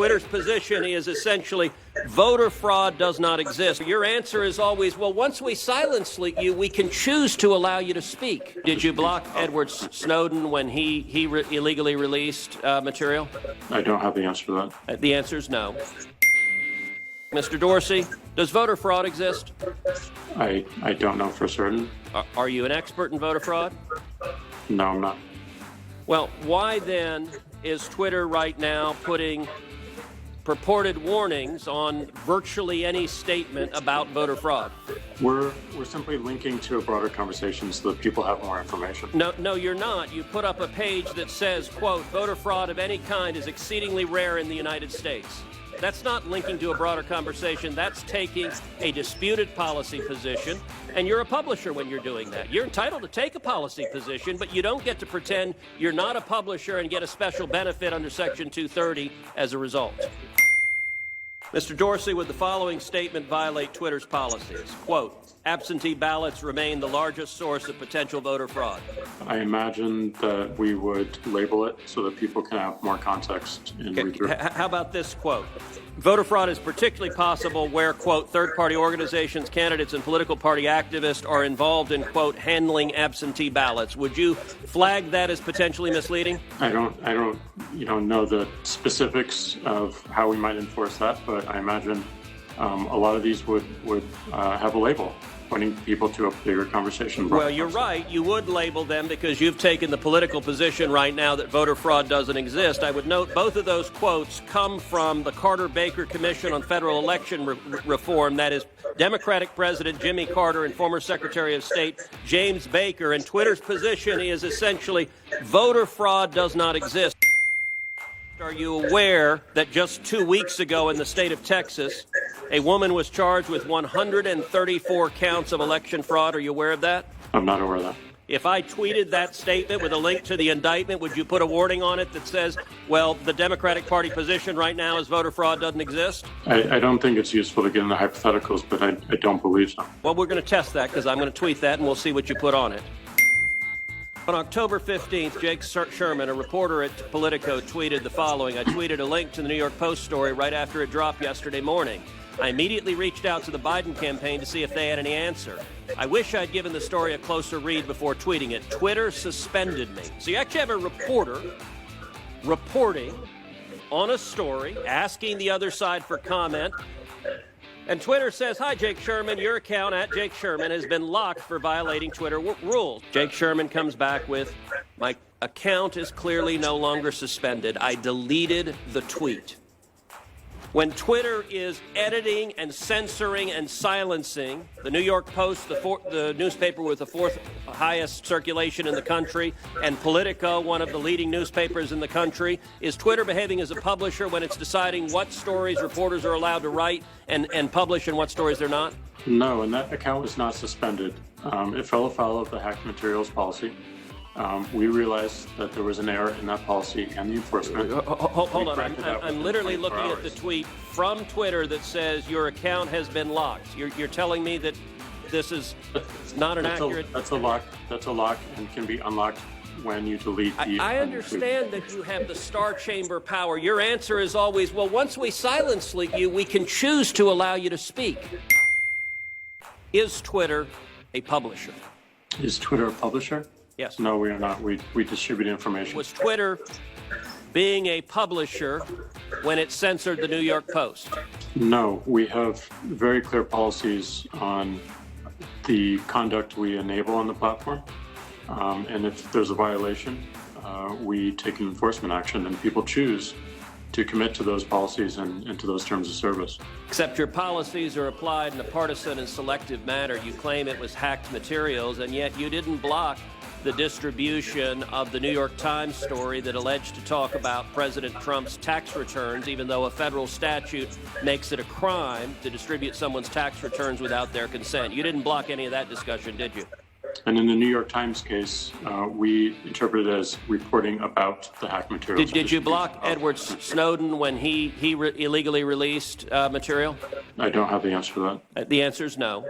Twitter's position is essentially voter fraud does not exist. Your answer is always, well, once we silence you, we can choose to allow you to speak. Did you block Edward Snowden when he illegally released material? I don't have the answer to that. The answer is no. Mr. Dorsey, does voter fraud exist? I don't know for certain. Are you an expert in voter fraud? No, I'm not. Well, why then is Twitter right now putting purported warnings on virtually any statement about voter fraud? We're simply linking to a broader conversation so that people have more information. No, you're not. You put up a page that says, quote, voter fraud of any kind is exceedingly rare in the United States. That's not linking to a broader conversation. That's taking a disputed policy position, and you're a publisher when you're doing that. You're entitled to take a policy position, but you don't get to pretend you're not a publisher and get a special benefit under Section 230 as a result. Mr. Dorsey, would the following statement violate Twitter's policies? Quote, absentee ballots remain the largest source of potential voter fraud. I imagine that we would label it so that people can have more context in read-through. How about this quote? Voter fraud is particularly possible where, quote, third-party organizations, candidates, and political party activists are involved in, quote, handling absentee ballots. Would you flag that as potentially misleading? I don't know the specifics of how we might enforce that, but I imagine a lot of these would have a label pointing people to a bigger conversation. Well, you're right. You would label them because you've taken the political position right now that voter fraud doesn't exist. I would note both of those quotes come from the Carter-Baker Commission on Federal Election Reform. That is Democratic President Jimmy Carter and former Secretary of State James Baker. And Twitter's position is essentially voter fraud does not exist. Are you aware that just 2 weeks ago in the state of Texas, a woman was charged with 134 counts of election fraud? Are you aware of that? I'm not aware of that. If I tweeted that statement with a link to the indictment, would you put a warning on it that says, well, the Democratic Party position right now is voter fraud doesn't exist? I don't think it's useful to get into hypotheticals, but I don't believe so. Well, we're going to test that because I'm going to tweet that and we'll see what you put on it. On October 15th, Jake Sherman, a reporter at Politico, tweeted the following. I tweeted a link to the New York Post story right after it dropped yesterday morning. I immediately reached out to the Biden campaign to see if they had any answer. I wish I'd given the story a closer read before tweeting it. Twitter suspended me. So you actually have a reporter reporting on a story, asking the other side for comment. And Twitter says, hi, Jake Sherman, your account at Jake Sherman has been locked for violating Twitter rules. Jake Sherman comes back with, my account is clearly no longer suspended. I deleted the tweet. When Twitter is editing and censoring and silencing the New York Post, the newspaper with the fourth highest circulation in the country, and Politico, one of the leading newspapers in the country, is Twitter behaving as a publisher when it's deciding what stories reporters are allowed to write and publish and what stories they're not? No, and that account was not suspended. It fell afoul of the hacked materials policy. We realized that there was an error in that policy and the enforcement. Hold on. I'm literally looking at the tweet from Twitter that says your account has been locked. You're telling me that this is not an accurate... That's a lock and can be unlocked when you delete the... I understand that you have the star chamber power. Your answer is always, well, once we silence you, we can choose to allow you to speak. Is Twitter a publisher? Is Twitter a publisher? Yes. No, we are not. We distribute information. Was Twitter being a publisher when it censored the New York Post? No, we have very clear policies on the conduct we enable on the platform. And if there's a violation, we take an enforcement action, and people choose to commit to those policies and to those terms of service. Except your policies are applied in a partisan and selective manner. You claim it was hacked materials, and yet you didn't block the distribution of the New York Times story that alleged to talk about President Trump's tax returns, even though a federal statute makes it a crime to distribute someone's tax returns without their consent. You didn't block any of that discussion, did you? And in the New York Times case, we interpret it as reporting about the hack materials. Did you block Edward Snowden when he illegally released material? I don't have the answer to that. The answer is no.